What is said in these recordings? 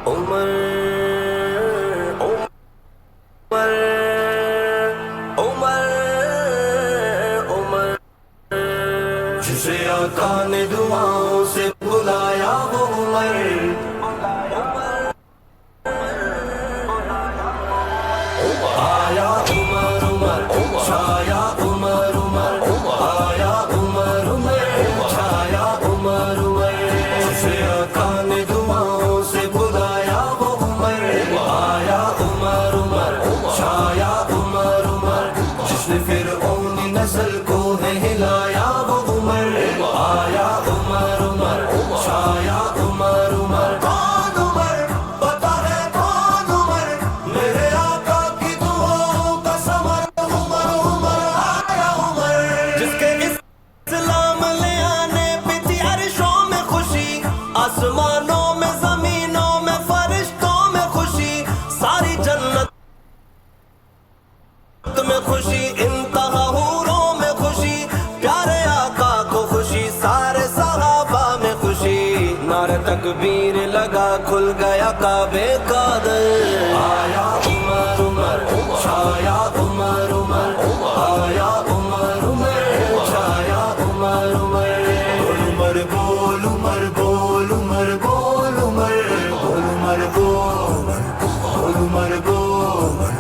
عمر عمر عمر عمر جسے آقا نے دعاؤں سے بلایا وہ عمر آیا عمر عمر چھایا عمر عمر آیا عمر عمر چھایا عمر عمر جسے آقا نے دعاؤں سے بلایا وہ عمر آیا عمر عمر چھایا عمر عمر جس نے فرعونی نسل کو ہے ہلایا وہ عمر آیا عمر عمر چھایا عمر عمر کون عمر پتہ ہے کون عمر میرے آقا کی دعاؤں کا ثمر عمر عمر آیا عمر جس کے اسلام لے آنے پہ تھی عرشوں میں خوشی آسمانوں میں زمینوں میں فرشتوں میں خوشی ساری جنت میں خوشی انتہا حوروں میں خوشی پیارے آقا کو خوشی سارے صحابہ میں خوشی نعرہ تکبیر لگا کھل گیا کعبے کا در آیا عمر عمر چھایا عمر عمر آیا عمر عمر چھایا عمر عمر بول عمر بول عمر بول عمر بول عمر بول عمر بول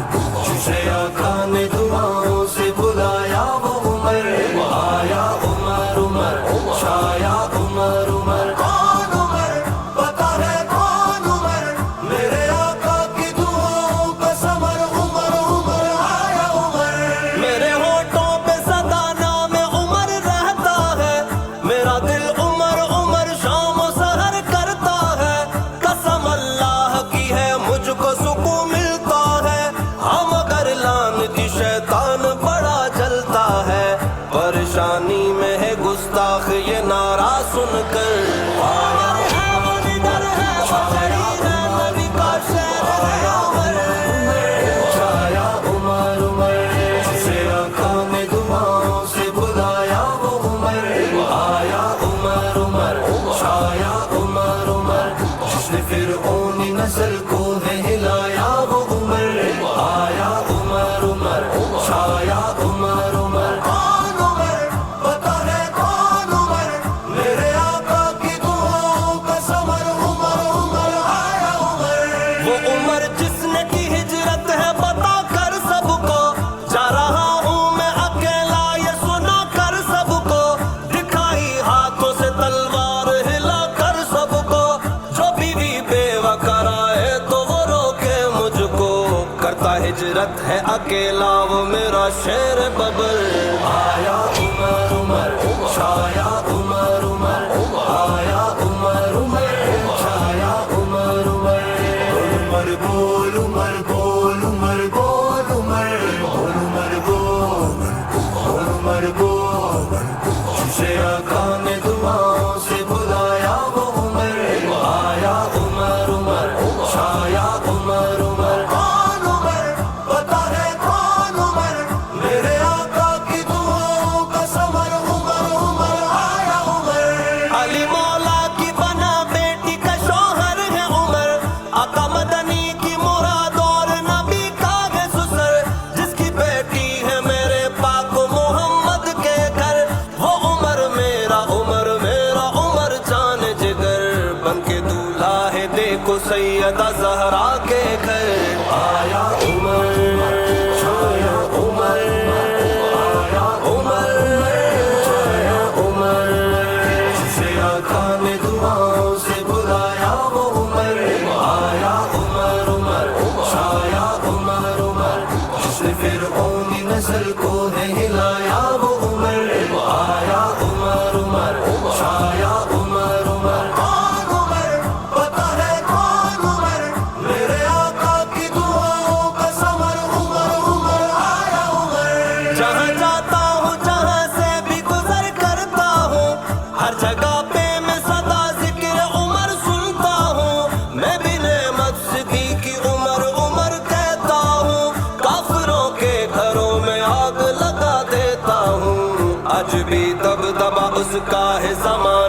جسے آقا نے دعاؤں سے بلایا وہ عمر آیا عمر عمر چھایا عمر عمر کون عمر پتہ ہے کون عمر میرے آقا کی دعاؤں کا ثمر عمر عمر آیا عمر میرے ہونٹوں پہ سدا نام عمر رہتا ہے میرا دل عمر عمر شام و سحر کرتا ہے قسم اللہ کی ہے مجھ کو سکون ملتا ہے ہم اگر لعنتی شیطان بڑا جلتا ہے پریشانی میں ہے گستاخ یہ نعرہ سن کر آیا عمر چھایا عمر چھایا عمر عمر جسے آقا نے دعاؤں سے بلایا وہ عمر آیا عمر عمر چھایا عمر عمر جس نے فرعونی نسل کو ہے ہلایا وہ عمر آیا عمر عمر چھایا عمر عمر کون عمر پتہ ہے کون عمر میرے آقا کی دعاؤں کا ثمر عمر عمر آیا عمر وہ عمر جس نے کی ہجرت ہے بتا کر سب کو جا رہا ہوں میں اکیلا یہ سنا کر سب کو دکھائی ہاتھوں سے تلوار ہلا کر سب کو جو بیوی بیوہ کرائے تو وہ روکے مجھ کو کرتا ہجرت ہے اکیلا وہ میرا شیر ببر آیا عمر عمر چھایا عمر عمر آیا عمر عمر چھایا عمر عمر بول عمر بول عمر بول عمر بول عمر بول عمر بول جسے آقا نے دعاؤں سے بلایا وہ عمر آیا عمر عمر چھایا عمر عمر کون عمر پتہ ہے کون عمر میرے آقا کی دعاؤں کا ثمر عمر عمر آیا عمر علی مولا کی بنا بیٹی کا شوہر ہے عمر آقا مدنی کی مراد اور نبی کا ہے سسر جس کی بیٹی ہے میرے پاک محمد کے گھر وہ عمر میرا عمر جان جگر بن کے دولہا ہے دیکھو سیدہ زہرا کے گھر آیا عمر چھایا عمر آیا عمر چھایا عمر جسے آقا نے دعاؤں سے بلایا وہ عمر آیا عمر عمر چھایا عمر عمر جس نے فرعونی نسل کو ہے ہلایا وہ عمر آیا عمر عمر چھایا عمر عمر کون عمر پتہ ہے کون عمر میرے آقا کی دعاؤں کا ثمر عمر عمر آیا عمر جہاں جاتا ہوں جہاں سے بھی گزر کرتا ہوں ہر جگہ پہ میں صدا ذکر عمر سنتا ہوں میں بھی نعمت صدیقی عمر عمر کہتا ہوں کافروں کے گھروں میں آگ لگا دیتا ہوں آج بھی دبدبا اس کا ہے زمان